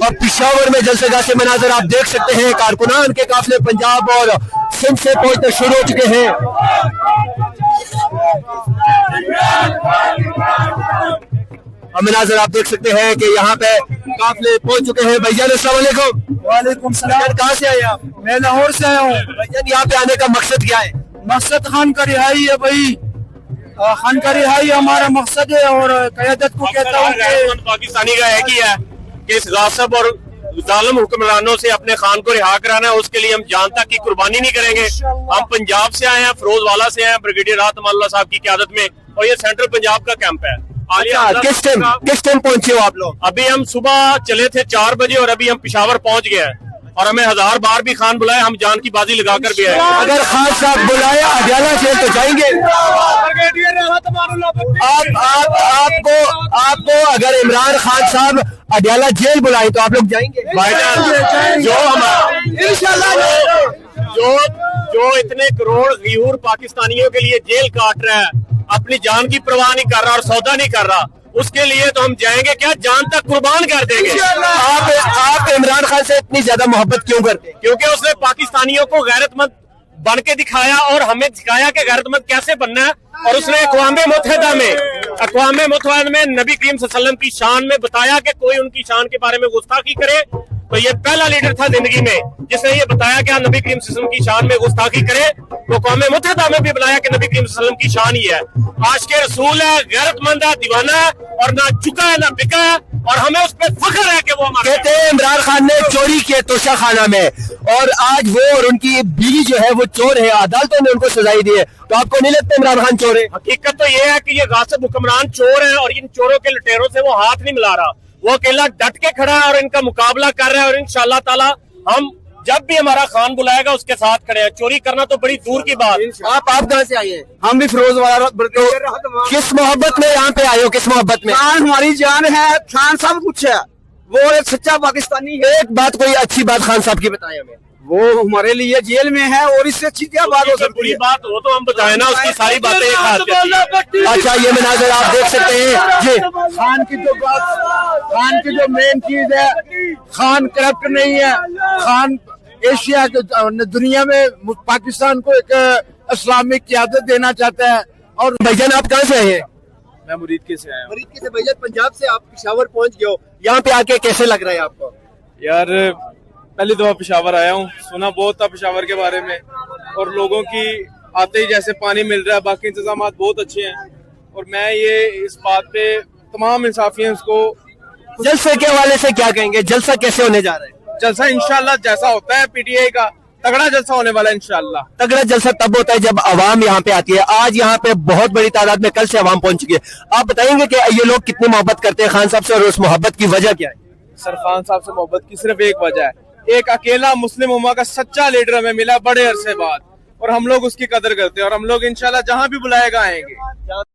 और पिशावर में जलसेगाह से मनाजर आप देख सकते हैं। कारकुनान के काफिले पंजाब और सिंध से पहुंचना शुरू हो चुके हैं। मनाजर आप देख सकते हैं कि यहाँ पे काफिले पहुंच चुके हैं। भैया अस्सलाम वालेकुम। वालेकुम सलाम। कहाँ से आए आप? मैं लाहौर से आया हूँ। भैया यहाँ पे आने का मकसद क्या है? मकसद खान का रिहाई है भाई, खान का रिहाई हमारा मकसद है। और क़यादत को कहता हूँ कि पाकिस्तानी का एक ही है कि इस गासिब और जालिम हुक्मरानों से अपने खान को रिहा कराना है। उसके लिए हम जान तक की कुर्बानी नहीं करेंगे। हम पंजाब से आए हैं, फिरोजवाला से आए हैं, ब्रिगेडियर राहत अमानुल्लाह साहब की क़यादत में, और ये सेंट्रल पंजाब का कैंप है। किस टाइम पहुंचे हो आप लोग? अभी हम सुबह चले थे 4 बजे और अभी हम पिशावर पहुंच गए हैं। और हमें 1000 बार भी खान बुलाए, हम जान की बाजी लगाकर भी आए। अगर खान साहब बुलाए अडयाला जेल तो जाएंगे? आपको अगर इमरान खान साहब अडयाला जेल बुलाए तो आप लोग जाएंगे? जो इतने करोड़ गयूर पाकिस्तानियों के लिए जेल काट रहा है, अपनी जान की परवाह नहीं कर रहा और सौदा नहीं कर रहा, उसके लिए तो हम जाएंगे क्या, जान तक कुर्बान कर देंगे। आप इमरान खान से इतनी ज्यादा मोहब्बत क्यों करते हैं? क्योंकि उसने पाकिस्तानियों को गैरतमंद बन के दिखाया और हमें दिखाया कि गैरतमंद कैसे बनना है। और उसने अक़वाम मुत्तहिदा में नबी करीम सल्लल्लाहु अलैहि वसल्लम की शान में बताया कि कोई उनकी शान के बारे में गुस्ताखी करे तो ये पहला लीडर था जिंदगी में जिसने ये बताया कि नबी करीम सल्लल्लाहु अलैहि वसल्लम की शान में गुस्ताखी करे। तो अक़वाम मुत्तहिदा में भी बताया कि नबी करीम सल्लल्लाहु अलैहि वसल्लम की शान ही है, आशिक़े रसूल है, गैरतमंद है, दीवाना है, और ना चुका है ना बिका है, और हमें उस पर फख्र है कि वो हमारे। कहते हैं इमरान खान ने चोरी की तोशा खाना में, और आज वो और उनकी बीवी जो है वो चोर है, अदालतों ने उनको सजाई दी है। तो आपको नहीं लगता इमरान खान चोर है? हकीकत तो ये है कि ये गासिब हुक्मरान चोर है और इन चोरों के लुटेरों से वो हाथ नहीं मिला रहा। वो अकेला डट के खड़ा है और इनका मुकाबला कर रहा है। और इंशाअल्लाह ताला हम जब भी हमारा खान बुलाएगा उसके साथ खड़े हैं। चोरी करना तो बड़ी दूर की बात। आप कहाँ से आए हैं? हम भी फिरोजवाला। किस मोहब्बत में यहाँ पे आए हो? किस मोहब्बत में? खान हमारी जान है, खान सब कुछ है, वो एक सच्चा पाकिस्तानी है। एक बात, कोई अच्छी बात खान साहब की बताएं हमें। वो हमारे लिए जेल में है और इससे अच्छी क्या बात हो सकती है? बात हो तो हम बताए ना, उसकी सारी बातें अच्छा, ये मनाज़र आप देख सकते हैं जी। खान की जो बात, खान की जो मेन चीज है, खान करप्ट नहीं है। खान एशिया के दुनिया में पाकिस्तान को एक इस्लामिक क़यादत देना चाहता है। और भाईजान आप कहाँ से आए हैं? मैं मुरीदके से आया हूँ। मुरीदके से। भाईजान पंजाब से आप पिशावर पहुँच गए हो, यहाँ पे आके कैसे लग रहा है आपको? यार पहली दफा पिशावर आया हूँ, सुना बहुत था पिशावर के बारे में, और लोगों की आते ही जैसे पानी मिल रहा है, बाकी इंतजाम बहुत अच्छे हैं। और मैं ये इस बात पे तमाम इंसाफियंस को, जलसे के हवाले से क्या कहेंगे? जलसा कैसे होने जा रहा है? जलसा इंशाल्लाह जैसा होता है पीटीआई का, तगड़ा जलसा होने वाला है इंशाल्लाह। तगड़ा जलसा तब होता है जब आवाम यहाँ पे आती है। आज यहाँ पे बहुत बड़ी तादाद में कल से आवाम पहुंच चुकी है। आप बताएंगे कि ये लोग कितनी मोहब्बत करते हैं खान साहब से, और उस मोहब्बत की वजह क्या है? सर खान साहब से मोहब्बत की सिर्फ एक वजह है, एक अकेला मुस्लिम उम्मा का सच्चा लीडर हमें मिला बड़े अरसे बाद, और हम लोग उसकी कदर करते हैं। और हम लोग इंशाल्लाह जहाँ भी बुलाएगा आएंगे।